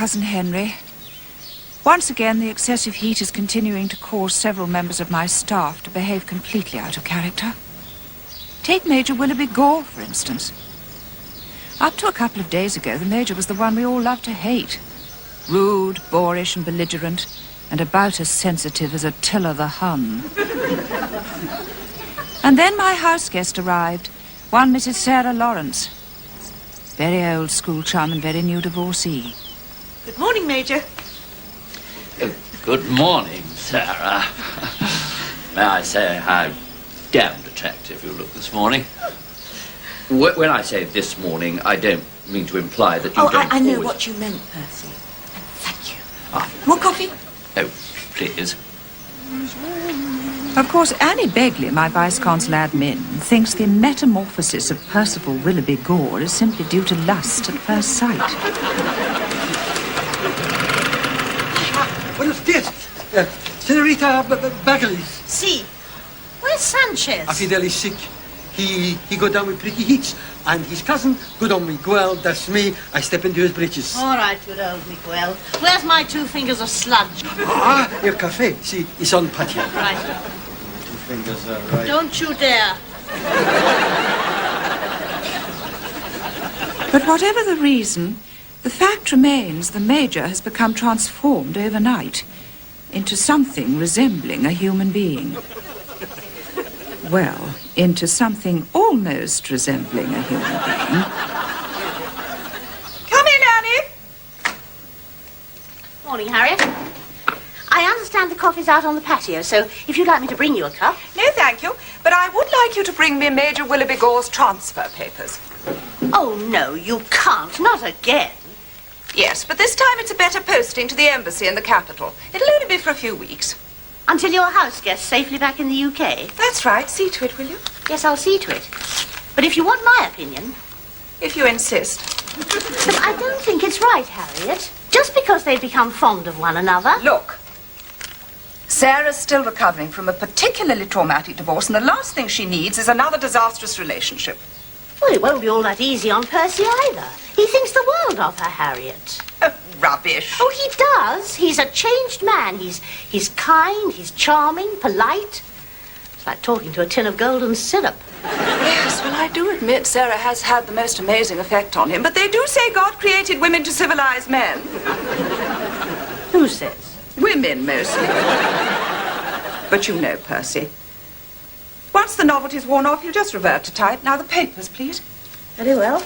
Cousin Henry. Once again, the excessive heat is continuing to cause several members of my staff to behave completely out of character. Take Major Willoughby Gore, for instance. Up to a couple of days ago, the Major was the one we all loved to hate. Rude, boorish and belligerent, and about as sensitive as Attila the Hun. And then my house guest arrived, one Mrs. Sarah Lawrence. Very old school chum and very new divorcee. Good morning, Major. Good morning, Sarah. May I say how damned attractive you look this morning. When I say this morning, I don't mean to imply that you don't I know always... what you meant, Percy. Thank you. More coffee? Oh, please. Of course, Annie Begley, my vice-consul admin, thinks the metamorphosis of Percival Willoughby Gore is simply due to lust at first sight. Buenos dias, Senorita Bagley. Si. Where's Sanchez? Fidel sick. He go down with pricky heats, and his cousin go down Miguel. That's me. I step into his breeches. All right, good old Miguel. Where's my 2 fingers of sludge? Your cafe. See, it's on patio. Right. 2 fingers are right. Don't you dare. But whatever the reason, the fact remains the Major has become transformed overnight into something resembling a human being. Well, into something almost resembling a human being. Come in, Annie. Morning, Harriet. I understand the coffee's out on the patio, so if you'd like me to bring you a cup. No, thank you. But I would like you to bring me Major Willoughby Gore's transfer papers. Oh, no, you can't. Not again. Yes, but this time it's a better posting to the embassy in the capital. It'll only be for a few weeks. Until your house guest's safely back in the UK? That's right. See to it, will you? Yes, I'll see to it. But if you want my opinion... If you insist. But I don't think it's right, Harriet. Just because they've become fond of one another... Look. Sarah's still recovering from a particularly traumatic divorce, and the last thing she needs is another disastrous relationship. Well, it won't be all that easy on Percy either. He thinks the world of her, Harriet. Rubbish. Oh, he does. He's a changed man. He's kind, he's charming, polite. It's like talking to a tin of golden syrup. Yes, well, I do admit Sarah has had the most amazing effect on him, but they do say God created women to civilize men. Who says? Women, mostly. But you know, Percy, once the novelty's worn off, you just revert to type. Now, the papers, please. Very well.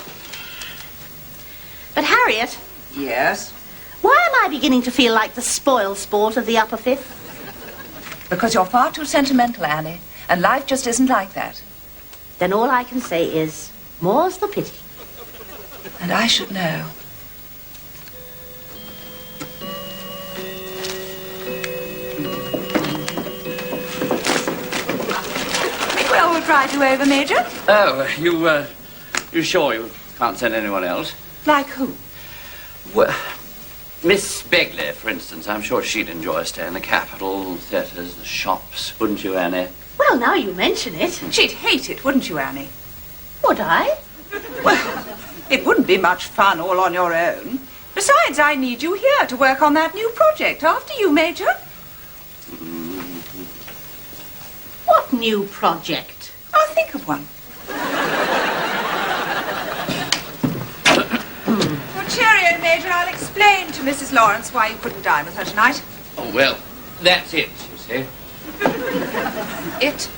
But, Harriet... Yes? Why am I beginning to feel like the spoil sport of the upper fifth? Because you're far too sentimental, Annie, and life just isn't like that. Then all I can say is, more's the pity. And I should know. Well, we'll drive you over, Major. Oh, you sure you can't send anyone else? Like who? Well, Miss Begley, for instance. I'm sure she'd enjoy a stay in the capital, theatres, the shops, wouldn't you, Annie? Well, now you mention it. She'd hate it, wouldn't you, Annie? Would I? Well, it wouldn't be much fun all on your own. Besides, I need you here to work on that new project. After you, Major. What new project? I'll think of one. Well, cheerio, Major. I'll explain to Mrs. Lawrence why you couldn't dine with her tonight. Oh, well, that's it, you see. It?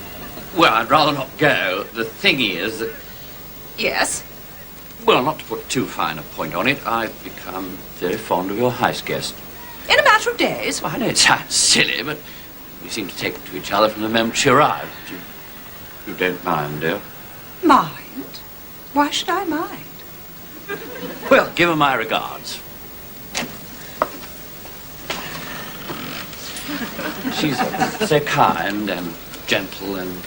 Well, I'd rather not go. The thing is that... Yes? Well, not to put too fine a point on it, I've become very fond of your house guest. In a matter of days? Well, I know it sounds silly, but we seem to take to each other from the moment she arrived. You don't mind, do you? Mind? Why should I mind? Well, give her my regards. She's so kind and gentle, and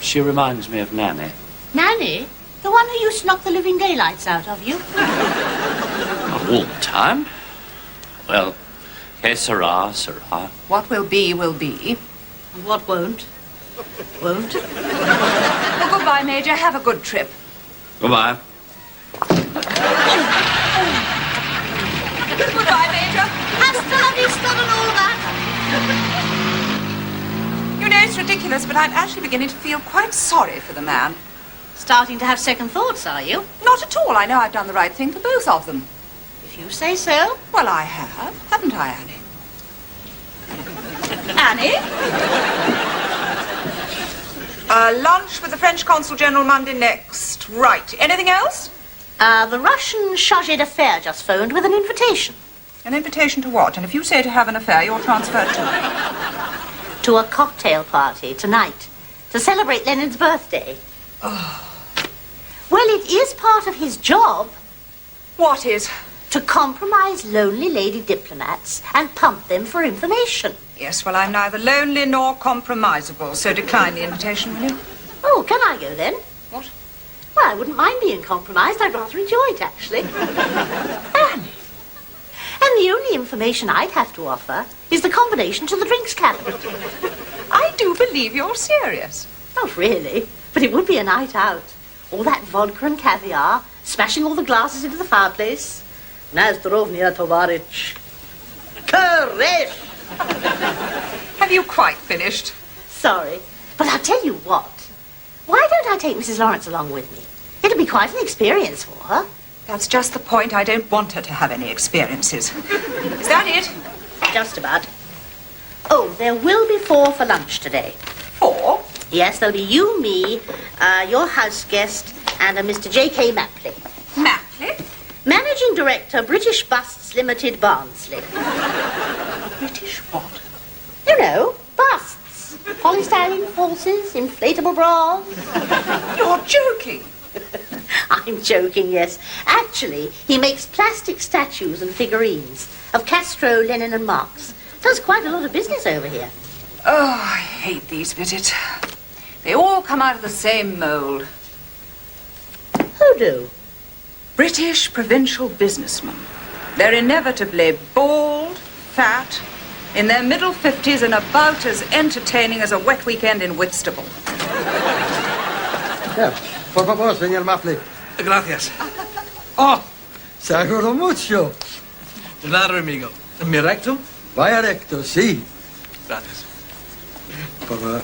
she reminds me of Nanny. Nanny? The one who used to knock the living daylights out of you? Not all the time. Well, que sera, sera. What will be, will be. And what won't? Won't. Well, goodbye, Major. Have a good trip. Goodbye. Goodbye, Major. Hasta la vista and all that. You know, it's ridiculous, but I'm actually beginning to feel quite sorry for the man. Starting to have second thoughts, are you? Not at all. I know I've done the right thing for both of them. If you say so. Well, I have, haven't I, Annie? Annie? Lunch with the French Consul General Monday next. Right. Anything else? The Russian chargé d'affaires just phoned with an invitation. An invitation to what? And if you say to have an affair, you're transferred to... To a cocktail party tonight. To celebrate Lenin's birthday. Oh. Well, it is part of his job. What is? To compromise lonely lady diplomats and pump them for information. Yes, well, I'm neither lonely nor compromisable, so decline the invitation, will you? Oh, can I go then? What? Well, I wouldn't mind being compromised. I'd rather enjoy it, actually. Annie. And the only information I'd have to offer is the combination to the drinks cabinet. I do believe you're serious. Not really, but it would be a night out. All that vodka and caviar, smashing all the glasses into the fireplace. Nazdrovnia, tovarich. Courage! Have you quite finished? Sorry, but I'll tell you what. Why don't I take Mrs. Lawrence along with me? It'll be quite an experience for her. That's just the point. I don't want her to have any experiences. Is that it? Just about. Oh, there will be 4 for lunch today. 4? Yes, there'll be you, me, your house guest, and a Mr. J.K. Mapley. Mapley? Managing Director, British Busts Limited, Barnsley. British what? You know, busts. Polystyrene horses, inflatable bras. You're joking. I'm joking, yes. Actually, he makes plastic statues and figurines of Castro, Lenin and Marx. Does quite a lot of business over here. Oh, I hate these visits. They all come out of the same mould. Who do? British provincial businessmen. They're inevitably bald, fat, in their middle 50s and about as entertaining as a wet weekend in Whitstable. Yeah, por favor, señor Mapley. Gracias. Oh, se agradó mucho. De nada, amigo. ¿Mi recto? Vaya recto, sí. Gracias. Por favor.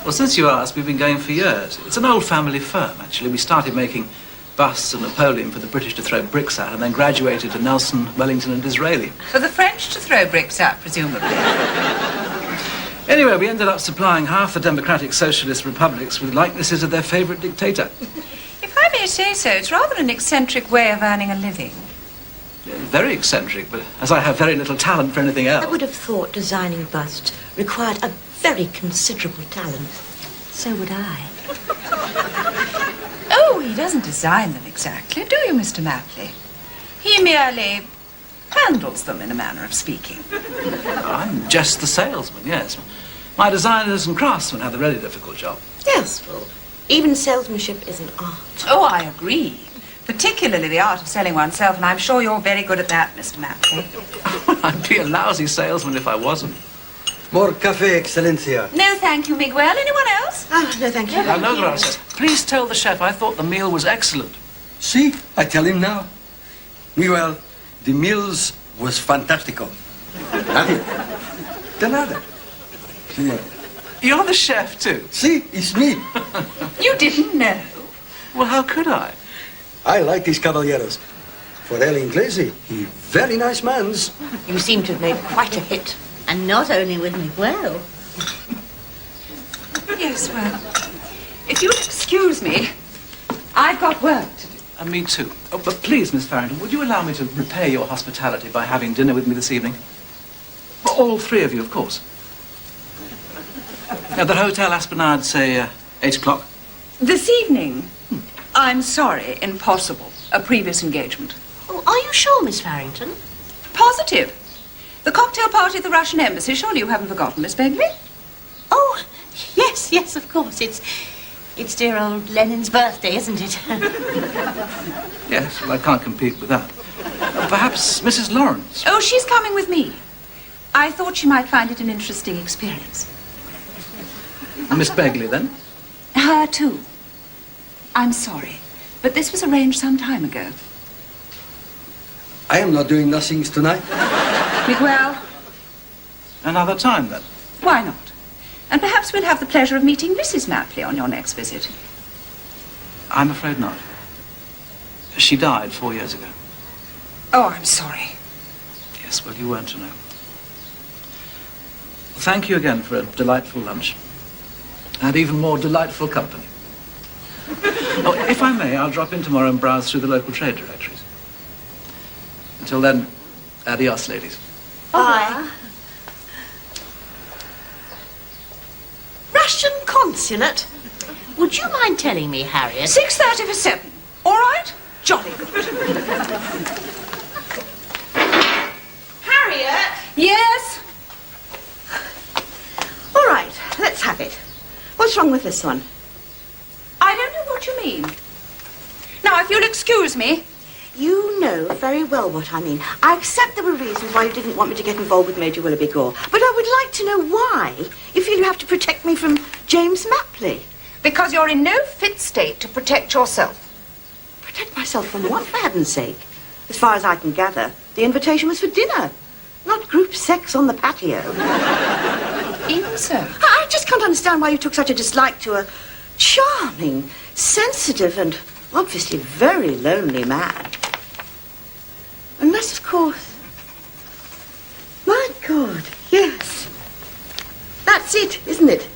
Well, since you asked, we've been going for years. It's an old family firm, actually. We started making busts of Napoleon for the British to throw bricks at, and then graduated to Nelson, Wellington and Disraeli. For the French to throw bricks at, presumably. Anyway, we ended up supplying half the democratic socialist republics with likenesses of their favourite dictator. If I may say so, it's rather an eccentric way of earning a living. Very eccentric, but as I have very little talent for anything else. I would have thought designing busts required a very considerable talent. So would I. Oh, he doesn't design them exactly, do you, Mr. Mapley? He merely handles them, in a manner of speaking. I'm just the salesman, yes. My designers and craftsmen have the really difficult job. Yes, well, even salesmanship is an art. Oh, I agree. Particularly the art of selling oneself, and I'm sure you're very good at that, Mr. Mapley. I'd be a lousy salesman if I wasn't. More café, Excelencia. No, thank you, Miguel. Anyone else? Oh, no, thank you. No, gracias. Please tell the chef I thought the meal was excellent. See, I tell him now. Miguel, the meals was fantastico. Nadie. De nada. Señor. You're the chef, too? See, it's me. You didn't know? Well, how could I? I like these caballeros. For el inglesi, he very nice mans. You seem to have made quite a hit. And not only with Miguel. Yes, well, if you'll excuse me, I've got work to do. And me too. Oh, but please, Miss Farrington, would you allow me to repay your hospitality by having dinner with me this evening? For all 3 of you, of course. At the Hotel Esplanade, say, 8 o'clock. This evening? I'm sorry, impossible. A previous engagement. Oh, are you sure, Miss Farrington? Positive. The cocktail party at the Russian embassy. Surely you haven't forgotten, Miss Begley? Oh, yes, of course. It's dear old Lenin's birthday, isn't it? Yes, well, I can't compete with that. Perhaps Mrs. Lawrence. Oh, she's coming with me. I thought she might find it an interesting experience. Miss Begley, then? Her, too. I'm sorry, But this was arranged some time ago. I am not doing nothings tonight. Miguel, Another time, then. why not? And perhaps we'll have the pleasure of meeting Mrs. Mapley on your next visit. I'm afraid not. She died 4 years ago. Oh, I'm sorry. Yes, well, you weren't to know. Thank you again for a delightful lunch. And even more delightful company. Oh, if I may, I'll drop in tomorrow and browse through the local trade directories. Until then, adios, ladies. Bye. Russian consulate? Would you mind telling me, Harriet? 6:30 for 7. All right? Jolly good. Harriet? Yes? All right, let's have it. What's wrong with this one? I don't know what you mean. Now, if you'll excuse me. You know very well what I mean. I accept there were reasons why you didn't want me to get involved with Major Willoughby Gore, but I would like to know why you feel you have to protect me from James Mapley. Because you're in no fit state to protect yourself. Protect myself from what, for heaven's sake? As far as I can gather, the invitation was for dinner, not group sex on the patio. Even so. I just can't understand why you took such a dislike to a charming, sensitive, and obviously very lonely man. Unless, of course... My God, yes. That's it, isn't it?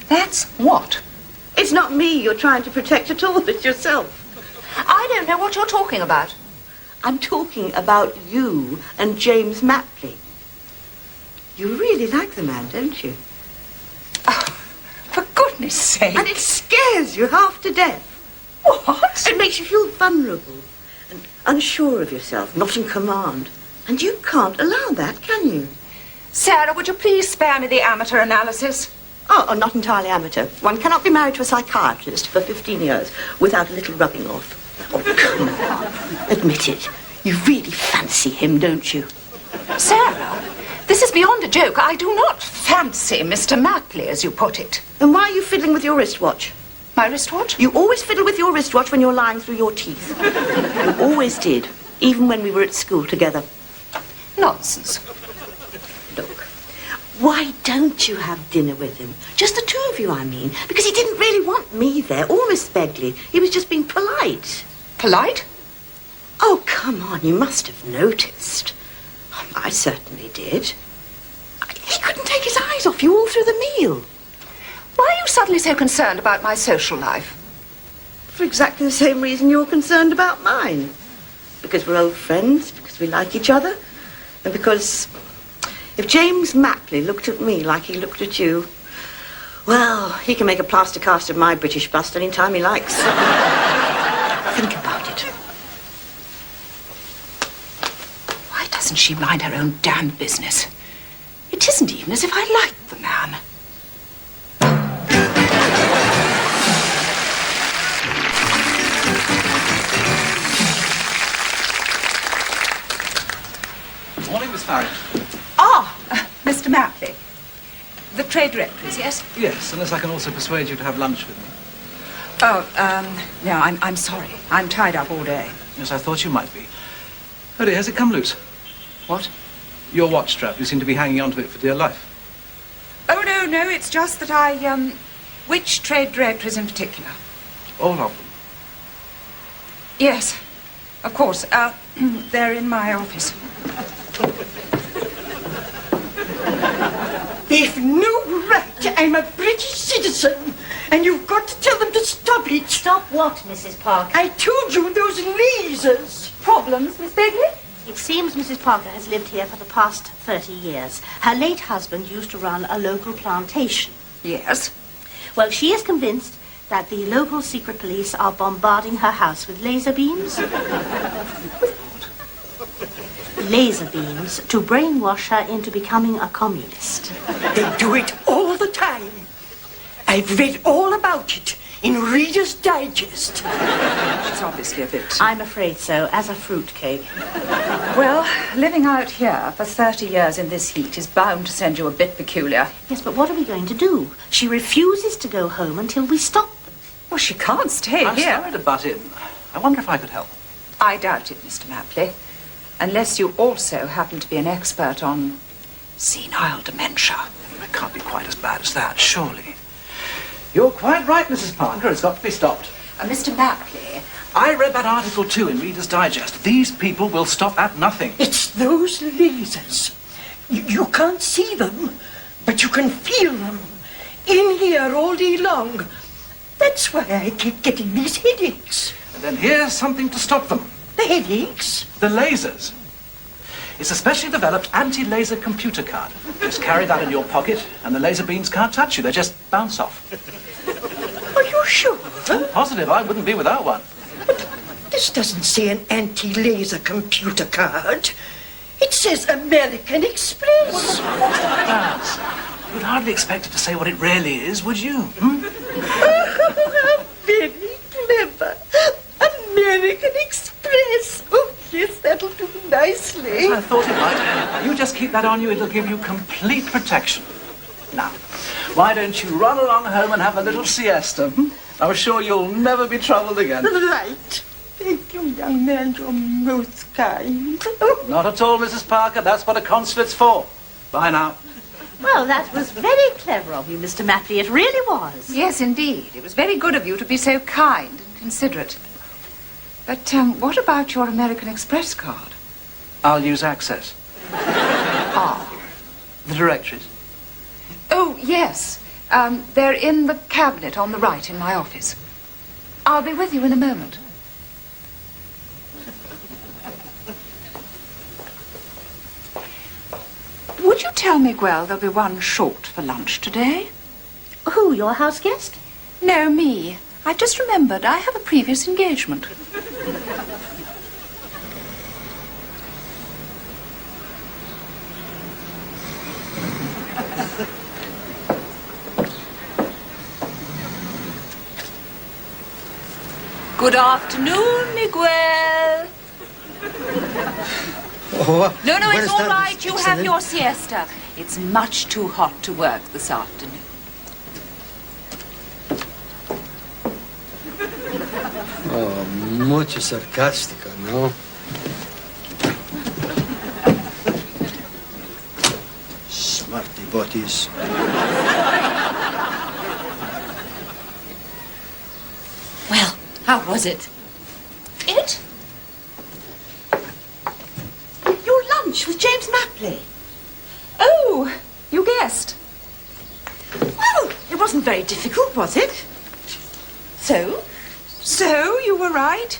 That's what? It's not me you're trying to protect at all, it's yourself. I don't know what you're talking about. I'm talking about you and James Mapley. You really like the man, don't you? Oh, for goodness sake. And it scares you half to death. What? It makes you feel vulnerable and unsure of yourself, not in command. And you can't allow that, can you? Sarah, would you please spare me the amateur analysis? Oh, not entirely amateur. One cannot be married to a psychiatrist for 15 years without a little rubbing off. Oh, come on. Admit it. You really fancy him, don't you? Sarah, this is beyond a joke. I do not fancy Mr. Mapley, as you put it. Then why are you fiddling with your wristwatch? My wristwatch? You always fiddle with your wristwatch when you're lying through your teeth. You always did, even when we were at school together. Nonsense. Look, why don't you have dinner with him? Just the two of you, I mean. Because he didn't really want me there, or Miss Begley. He was just being polite. Polite? Oh, come on, you must have noticed. I certainly did. He couldn't take his eyes off you all through the meal. Why are you suddenly so concerned about my social life? For exactly the same reason you're concerned about mine. Because we're old friends, because we like each other, and because if James Mapley looked at me like he looked at you, well, he can make a plaster cast of my British bust any time he likes. Think about it. Why doesn't she mind her own damned business? It isn't even as if I liked the man. Morning, Miss Farrington. Mr. Mapley. The trade directories, yes? Yes, unless I can also persuade you to have lunch with me. Oh, no, I'm sorry. I'm tied up all day. Yes, I thought you might be. Oh dear, has it come loose? What? Your watch strap. You seem to be hanging onto it for dear life. Oh, no, it's just that which trade directories in particular? All of them. Yes, of course. They're in my office. They've no right. I'm a British citizen, and you've got to tell them to stop it. Stop what, Mrs. Parker? I told you those lasers. Problems, Miss Begley? It seems Mrs. Parker has lived here for the past 30 years. Her late husband used to run a local plantation. Yes. Well, she is convinced that the local secret police are bombarding her house with laser beams. Laser beams to brainwash her into becoming a communist. They do it all the time. I've read all about it in Reader's Digest. She's obviously a bit... I'm afraid so, as a fruitcake. Well, living out here for 30 years in this heat is bound to send you a bit peculiar. Yes, but what are we going to do? She refuses to go home until we stop them. Well, she can't stay I'm here. sorry to butt in. I wonder if I could help. I doubt it, Mr. Mapley. Unless you also happen to be an expert on senile dementia. It can't be quite as bad as that, surely. You're quite right, Mrs. Parker. It's got to be stopped. Mr. Mapley. I read that article too in Reader's Digest. These people will stop at nothing. It's those lasers. You can't see them, but you can feel them. In here all day long. That's why I keep getting these headaches. And then here's something to stop them. The headaches? The lasers. It's a specially developed anti-laser computer card. Just carry that in your pocket and the laser beams can't touch you. They just bounce off. Are you sure? Positive, I wouldn't be without one. But this doesn't say an anti-laser computer card. It says American Express. Yes. You'd hardly expect it to say what it really is, would you? Very clever. American Express. Oh, yes, that'll do nicely. I thought it might. You just keep that on you, it'll give you complete protection. Now, why don't you run along home and have a little siesta? I'm sure you'll never be troubled again. Right. Thank you, young man. You're most kind. Not at all, Mrs. Parker. That's what a consulate's for. Bye now. Well, that was very clever of you, Mr. Mapley. It really was. Yes, indeed. It was very good of you to be so kind and considerate. But what about your American Express card? I'll use Access. Ah. The directories. Oh, yes. They're in the cabinet on the right in my office. I'll be with you in a moment. Would you tell Miguel there'll be one short for lunch today? Who, your house guest? No, me. I just remembered I have a previous engagement. Good afternoon, Miguel. Oh, No, it's buenas all tardes. right. You have Excellent. your siesta. It's much too hot to work this afternoon. Oh, mucho sarcástica, ¿no? Smarty botties. Well, how was it? It? Your lunch with James Mapley. Oh, you guessed. Well, it wasn't very difficult, was it? So? So, you were right.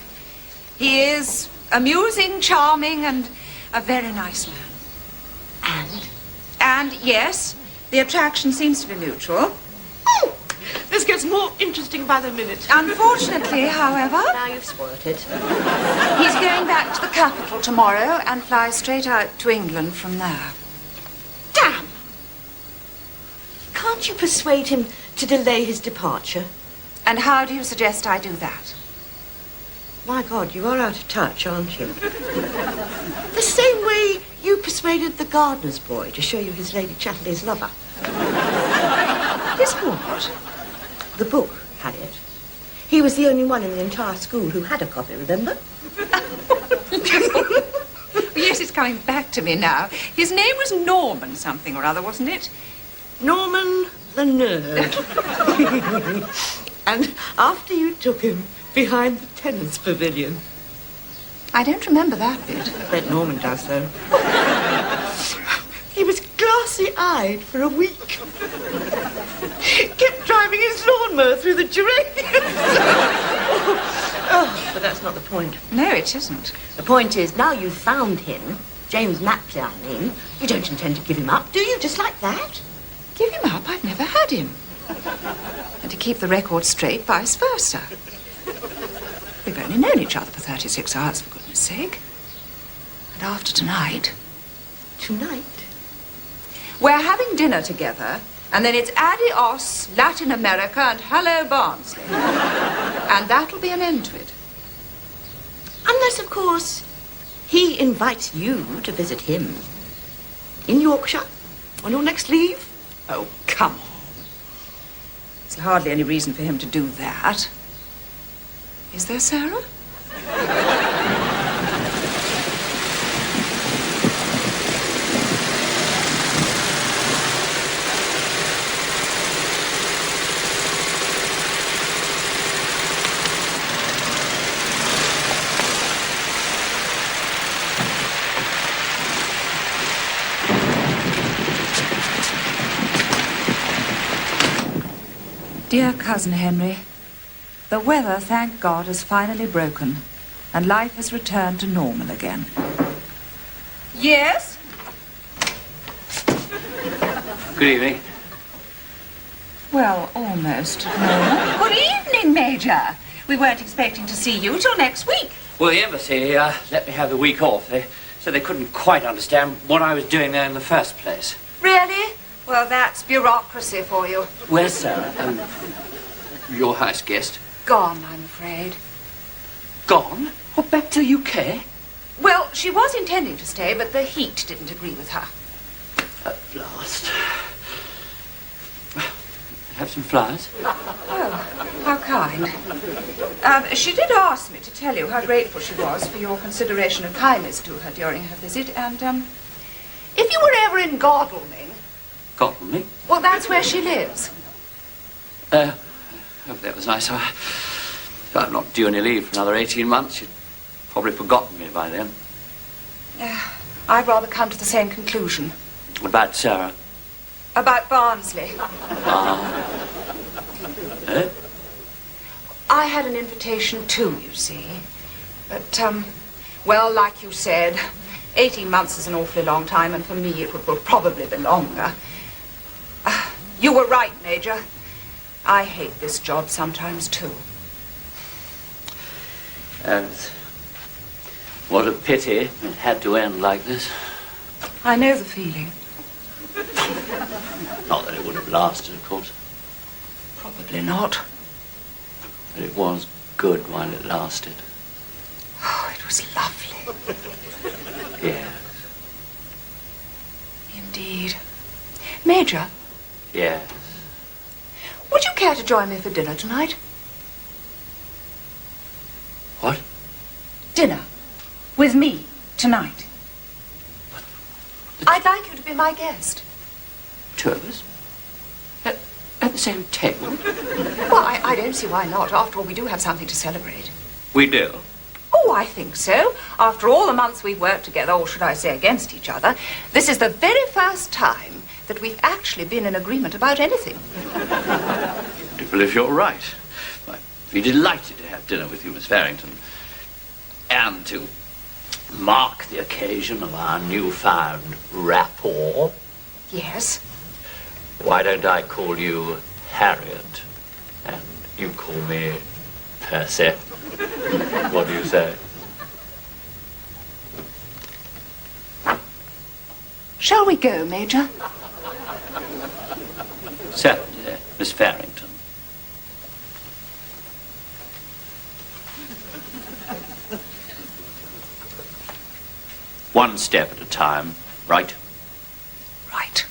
He is amusing, charming, and a very nice man. And, yes, the attraction seems to be mutual. Oh, this gets more interesting by the minute. Unfortunately, however, Now you've spoiled it. he's going back to the capital tomorrow and flies straight out to England from there. Damn! Can't you persuade him to delay his departure? And how do you suggest I do that? My God, you are out of touch, aren't you? The same way you persuaded the gardener's boy to show you his Lady Chatterley's lover. His what? The book, Harriet. He was the only one in the entire school who had a copy, remember? Yes, it's coming back to me now. His name was Norman something or other, wasn't it? Norman the nerd. And after you took him behind the tennis pavilion. I don't remember that bit. I bet Norman does, though. He was glassy-eyed for a week. Kept driving his lawnmower through the geraniums. Oh, but that's not the point. No, it isn't. The point is, now you've found him, James Mapley, I mean, you don't intend to give him up, do you? Just like that? Give him up? I've never had him. And to keep the record straight, vice versa. We've only known each other for 36 hours, for goodness sake. And after tonight, Tonight? we're having dinner together, and then it's adios, Latin America, and hello, Barnsley. And that'll be an end to it. Unless, of course, he invites you to visit him. In Yorkshire, on your next leave. Oh, come on. There's hardly any reason for him to do that. Is there, Sarah? Dear Cousin Henry, the weather, thank God, has finally broken, and life has returned to normal again. Yes? Good evening. Well, almost normal. Good evening, Major. We weren't expecting to see you till next week. Well, the embassy let me have the week off. They said they couldn't quite understand what I was doing there in the first place. Really? Well, that's bureaucracy for you. Where's Sarah? Your house guest. Gone, I'm afraid. Gone? What, back to the UK? Well, she was intending to stay, but the heat didn't agree with her. At last. Have some flowers? Oh, how kind. She did ask me to tell you how grateful she was for your consideration and kindness to her during her visit, and, if you were ever in Godalming... Godalming? Well, that's where she lives. Oh, that was nice. I'm not due any leave for another 18 months. You'd probably forgotten me by then. I'd rather come to the same conclusion. About Sarah? About Barnsley. Eh? I had an invitation too, you see. But, well, like you said, 18 months is an awfully long time, and for me it will probably be longer. You were right, Major. I hate this job sometimes too. And what a pity it had to end like this. I know the feeling. Not that it would have lasted, of course. Probably not. But it was good while it lasted. Oh, it was lovely. Yes. Indeed. Major? Yes. Would you care to join me for dinner tonight? What? Dinner. With me. Tonight. I'd like you to be my guest. Two of us? At the same table? Well, I don't see why not. After all, we do have something to celebrate. We do? Oh, I think so. After all the months we've worked together, or should I say against each other, this is the very first time that we've actually been in agreement about anything. Well, if you're right, I'd be delighted to have dinner with you, Miss Farrington. And to mark the occasion of our newfound rapport. Yes? Why don't I call you Harriet, and you call me Percy? What do you say? Shall we go, Major? Certainly, Miss Farrington. One step at a time, right? Right.